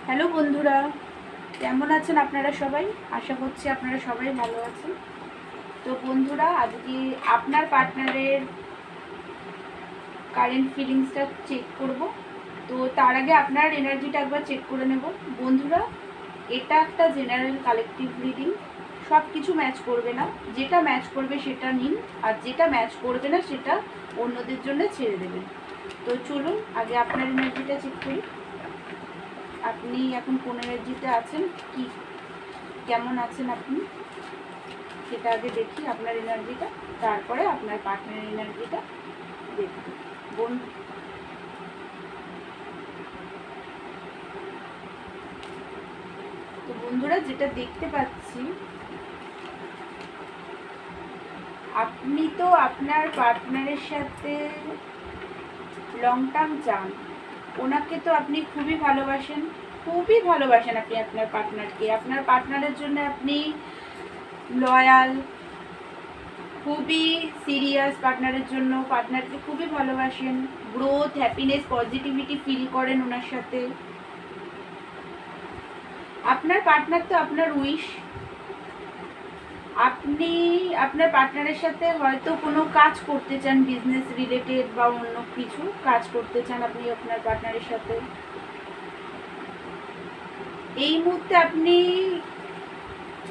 Hello বন্ধুরা, কেমন আছেন আপনারা সবাই? আশা করছি আপনারা সবাই ভালো আছেন। তো বন্ধুরা, আজকে আপনার পার্টনারের কারেন্ট ফিলিংসটা চেক করব। তো তার আগে আপনার এনার্জিটা একবার চেক করে নেব। বন্ধুরা, এটা একটা জেনারেল কালেকটিভ রিডিং, সব কিছু ম্যাচ করবে না। যেটা ম্যাচ করবে সেটা নিন, আর যেটা ম্যাচ করবে না সেটা অন্যদের জন্য ছেড়ে দেবেন। তো চলুন আগে আপনার এনার্জিটা চেক করি। আপনি এখন কোন এনার্জিতে আছেন, কি কেমন আছেন আপনি, সেটা আগে দেখি আপনার এনার্জিটা, তারপরে আপনার পার্টনারের এনার্জিটা দেখব। তো বন্ধুরা, যেটা দেখতে পাচ্ছি, আপনি তো আপনার পার্টনারের সাথে লং টার্ম চান। ওনাকে তো আপনি খুবই ভালোবাসেন, খুবই ভালোবাসেন আপনি আপনার পার্টনারকে। আপনার পার্টনারের জন্য আপনি লয়াল, খুবই সিরিয়াস পার্টনারের জন্য। পার্টনারকে খুবই ভালোবাসেন, গ্রোথ, হ্যাপিনেস, পজিটিভিটি ফিল করেন ওনার সাথে। আপনার পার্টনার তো আপনার উইশ। আপনি আপনার পার্টনারের সাথে হয়তো কোনো কাজ করতে চান, বিজনেস রিলেটেড বা অন্য কিছু কাজ করতে চান আপনি আপনার পার্টনারের সাথে। এই মুহূর্তে আপনি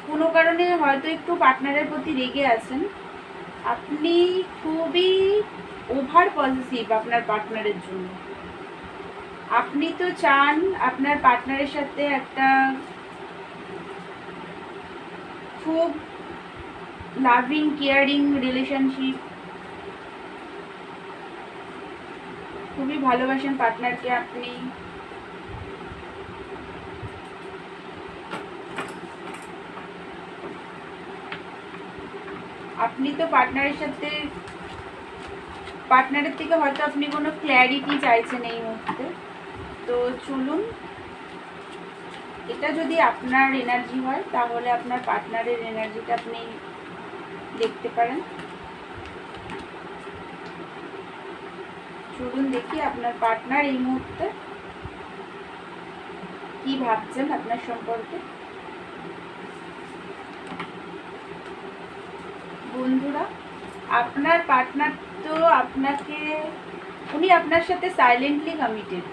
কোনো কারণে হয়তো একটু পার্টনারের প্রতি রেগে আছেন। আপনি খুবই ওভার পজিটিভ আপনার পার্টনারের জন্য। আপনি তো চান আপনার পার্টনারের সাথে একটা খুব লাভিং, কেয়ারিং রিলেশনশিপ। খুবই ভালোবাসেন পার্টনারকে আপনি। আপনি তো পার্টনারের থেকে হয়তো আপনি কোনো ক্ল্যারিটি চাইছেন এই মুহূর্তে। তো চলুন, এটা যদি আপনার এনার্জি হয় তাহলে আপনার পার্টনারের এনার্জিটা আপনি দেখতে পারেন। চলুন দেখি আপনার পার্টনার এই মুহূর্তে কি ভাবছেন আপনার সম্পর্কে। বন্ধুরা, আপনার পার্টনার তো উনি আপনার সাথে সাইলেন্টলি কমিটেড।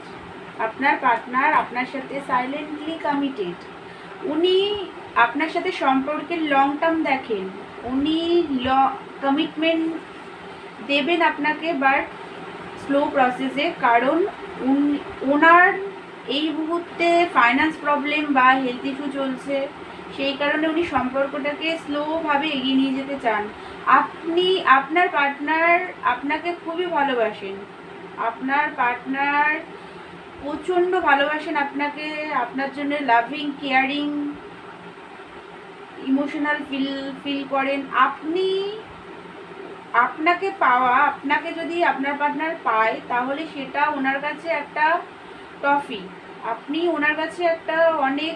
আপনার পার্টনার আপনার সাথে সাইলেন্টলি কমিটেড। উনি আপনার সাথে সম্পর্কের লং টার্ম দেখেন। উনি কমিটমেন্ট দেবেন আপনাকে, বাট স্লো প্রসেসে। কারণ ওনার এই মুহূর্তে ফাইন্যান্স প্রবলেম বা হেলথ ইস্যু চলছে, সেই কারণে উনি সম্পর্কটাকে স্লোভাবে এগিয়ে নিয়ে যেতে চান। আপনার পার্টনার আপনাকে খুবই ভালোবাসেন। আপনার পার্টনার প্রচণ্ড ভালোবাসেন আপনাকে, আপনার জন্য লাভিং, কেয়ারিং, ইমোশনাল ফিল করেন। আপনাকে যদি আপনার পার্টনার পায় তাহলে সেটা ওনার কাছে একটা ট্রফি। আপনি ওনার কাছে একটা অনেক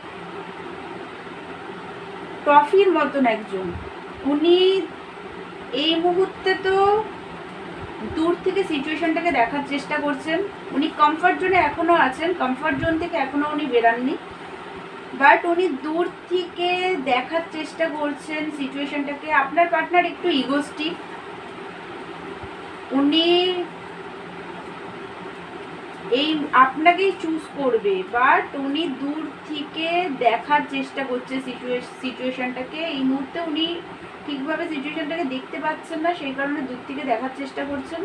ট্রফির মতন একজন। উনি এই মুহূর্তে তো দূর থেকে সিচুয়েশনটাকে দেখার চেষ্টা করছেন। উনি কমফর্ট জোনে এখনো আছেন, কমফর্ট জোন থেকে এখনো উনি বেরাননি, বাট উনি দূর থেকে দেখার চেষ্টা করছেন সিচুয়েশনটাকে। আপনার পার্টনার একটু ইগোস্টিক। উনি আপনাকেই চুজ করবে, বাট উনি দূর থেকে দেখার চেষ্টা করছে সিচুয়েশনটাকে। এই মুহূর্তে উনি ঠিকভাবে সিচুয়েশনটাকে দেখতে পাচ্ছেন না, সেই কারণে দূর থেকে দেখার চেষ্টা করছেন।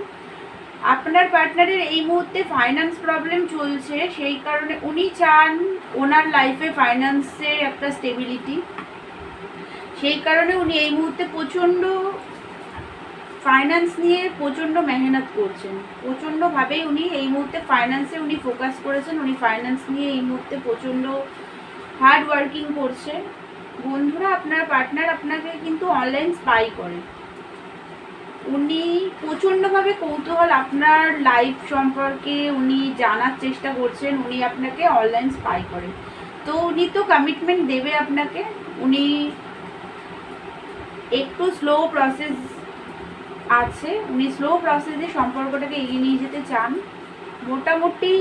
আপনার পার্টনারের এই মুহূর্তে ফাইন্যান্স প্রবলেম চলছে, সেই কারণে উনি চান ওনার লাইফে ফাইন্যান্সের একটা স্টেবিলিটি। সেই কারণে উনি এই মুহূর্তে ফাইন্যান্স নিয়ে প্রচণ্ড মেহনত করছেন। প্রচণ্ডভাবেই উনি এই মুহূর্তে ফাইন্যান্সে উনি ফোকাস করেছেন। উনি ফাইন্যান্স নিয়ে এই মুহূর্তে প্রচণ্ড হার্ড ওয়ার্কিং করছে। বন্ধুরা, আপনার পার্টনার আপনাকে কিন্তু অনলাইন স্পাই করে। উনি প্রচণ্ডভাবে কৌতূহল আপনার লাইফ সম্পর্কে উনি জানার চেষ্টা করছেন। উনি আপনাকে অনলাইন স্পাই করেন। তো উনি তো কমিটমেন্ট দেবে আপনাকে। উনি একটু স্লো প্রসেস আছে, উনি স্লো প্রসেসে সম্পর্কটাকে এগিয়ে নিয়ে যেতে চান। মোটামুটি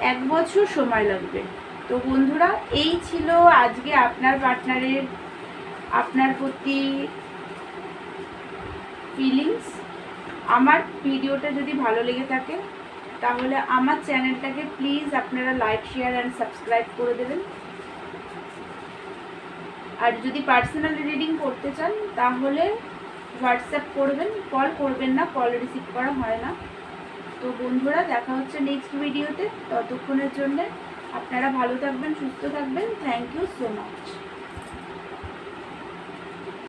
1 বছর সময় লাগবে। তো বন্ধুরা, এই ছিল আজকে আপনার পার্টনারের আপনার প্রতি ফিলিংস। আমার ভিডিওটা যদি ভালো লেগে থাকে তাহলে আমার চ্যানেলটাকে প্লিজ আপনারা লাইক, শেয়ার অ্যান্ড সাবস্ক্রাইব করে দেবেন। আর যদি পার্সোনাল রিডিং করতে চান তাহলে হোয়াটসঅ্যাপ করবেন, কল করবেন না, কল রিসিভ করা হয় না। তো বন্ধুরা, দেখা হচ্ছে নেক্সট ভিডিওতে। ততক্ষণের জন্য আপনারা ভালো থাকবেন, সুস্থ থাকবেন। Thank you so much.